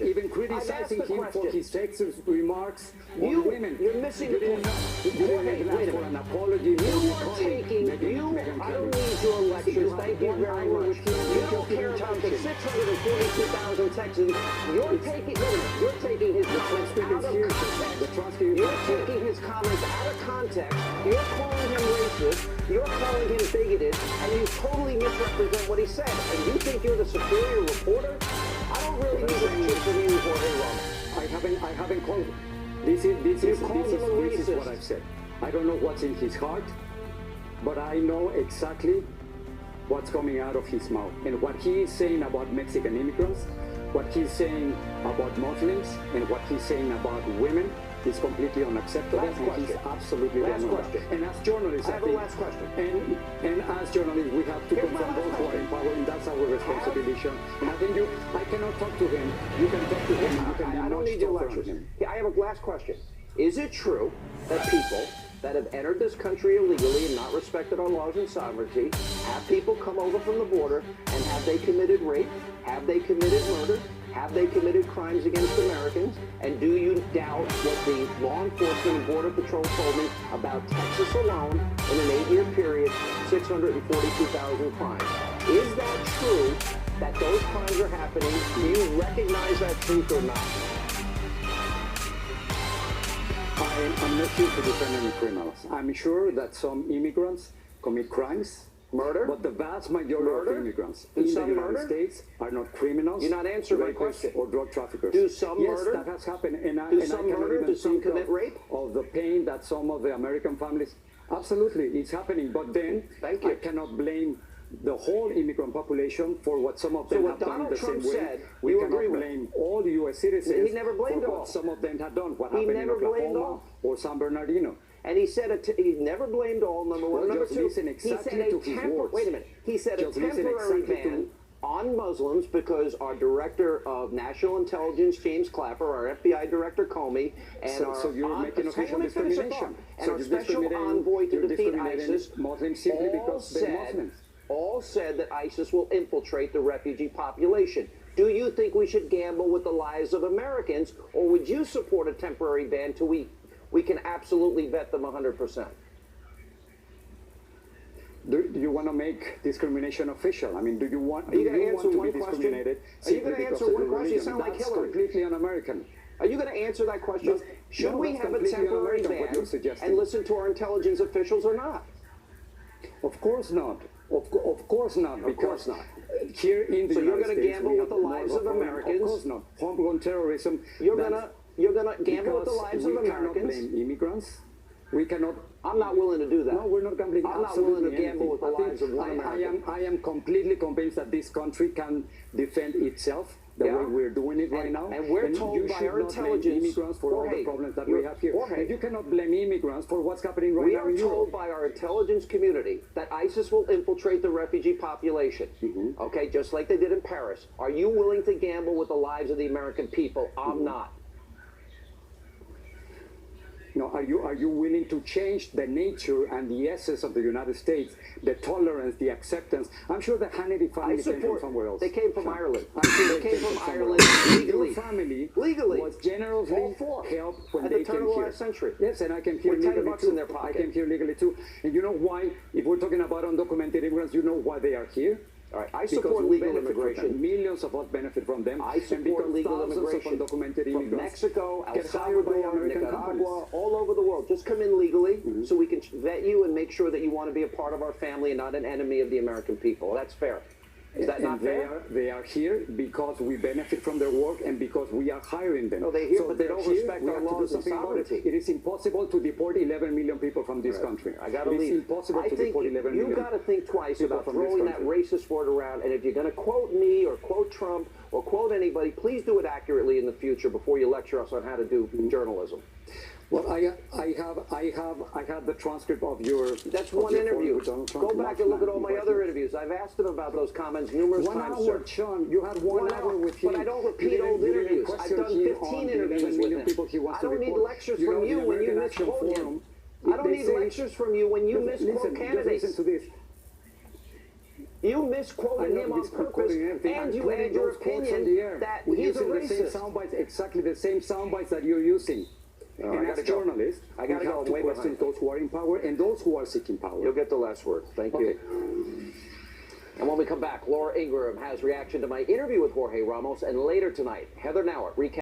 even criticizing him for his sexist remarks on women. You're missing the point. You didn't ask for an apology. I don't need your lectures. Thank you very much. You don't care about the 642,000 Texans. You're taking his comments out of context. You're taking his comments out of context. You're calling him racist. You're calling him bigoted, and you totally misrepresent what he said. And you think you're the superior reporter? I don't really need lectures from you, Jorge Ramos. I haven't called him. This is what I've said. I don't know what's in his heart, but I know exactly what's coming out of his mouth. And what he is saying about Mexican immigrants, what he's saying about Muslims, and what he's saying about women is completely unacceptable. And he's absolutely wrong. And as journalists, I have a last question. And as journalists, we have to confront those who are in power, and that's our responsibility. And I think I cannot talk to him. You can talk to him. I don't need your lectures. I have a last question. Is it true that people that have entered this country illegally and not respected our laws and sovereignty, have people come over from the border, and have they committed rape? Have they committed murder? Have they committed crimes against Americans? And do you doubt what the law enforcement and Border Patrol told me about Texas alone in an 8-year period, 642,000 crimes? Is that true that those crimes are happening? Do you recognize that truth or not? I'm not here to defend any criminals. I'm sure that some immigrants commit crimes. Murder? But the vast majority of immigrants in the United States are not criminals. You're not answering my question. Or drug traffickers. Do some murder? Yes, that has happened. And I some cannot murder? even Do some think commit rape? of the pain that some of the American families... Absolutely, it's happening. But then I cannot blame the whole immigrant population for what some of them have done the same way. We cannot blame all U.S. citizens he never blamed for all. what some of them have done. What happened in Oklahoma or San Bernardino. And he said he never blamed all, number one. Number two, listen exactly to his words. Wait a minute. He said a temporary ban on Muslims because our Director of National Intelligence, James Clapper, our FBI Director, Comey, and our official discrimination. And our special envoy to defeat ISIS Muslims simply because they're Muslims. All said that ISIS will infiltrate the refugee population. Do you think we should gamble with the lives of Americans, or would you support a temporary ban till we can absolutely vet them 100%? Do you want to make discrimination official? I mean, do you want to be discriminated? Are you going to answer one question? You sound like Hillary. That's completely un-American. Are you going to answer that question? Should we have a temporary ban and listen to our intelligence officials or not? Of course not. Of course not. Because here in the United States, so you're going to gamble with the lives of Americans? Of course not. Homegrown terrorism. You're going to gamble with the lives of Americans? We cannot blame immigrants. We cannot. I'm not willing to do that. No, we're not gambling. I'm not willing to gamble with the lives of one American. I am completely convinced that this country can defend itself the way we're doing it right now. And we're told by our intelligence, immigrants for all the problems that we have here. And you cannot blame immigrants for what's happening right now in Europe. We are told by our intelligence community that ISIS will infiltrate the refugee population. Okay, just like they did in Paris. Are you willing to gamble with the lives of the American people? I'm not. No, are you willing to change the nature and the essence of the United States, the tolerance, the acceptance? I'm sure the Hannity family came from somewhere else. They came from Ireland. They came from Ireland legally. Your family legally was generously helped when they came here. At the turn of the last century. Yes, and I came here legally too. I came here legally too. And you know why? If we're talking about undocumented immigrants, you know why they are here? All right, I support legal immigration. Millions of us benefit from them. I support legal immigration from Mexico, El Salvador, Nicaragua, all over the world. Just come in legally so we can vet you and make sure that you want to be a part of our family and not an enemy of the American people. That's fair. Is that not fair? They are here because we benefit from their work and because we are hiring them. No, they're here, but they don't respect our laws and sovereignty. It is impossible to deport 11 million people from this country. I got to leave. It's impossible to deport 11 million. You've got to think twice about throwing that racist word around. And if you're going to quote me or quote Trump or quote anybody, please do it accurately in the future before you lecture us on how to do journalism. Well, I have the transcript of your. That's one interview. Go back and look at all my other interviews. I've asked him about those comments numerous times, sir. Sean, you had 1 hour with him. But I don't repeat old interviews. I've done 15 interviews with him. I don't need lectures from you when you misquote him. I don't need lectures from you when you misquote candidates. Listen to this. You misquoted him on purpose, and you add your opinion that he's a racist. Exactly the same sound bites that you're using. And as journalists, I gotta go. have to question those who are in power and those who are seeking power. You'll get the last word. Thank you. And when we come back, Laura Ingraham has reaction to my interview with Jorge Ramos, and later tonight, Heather Nauert recaps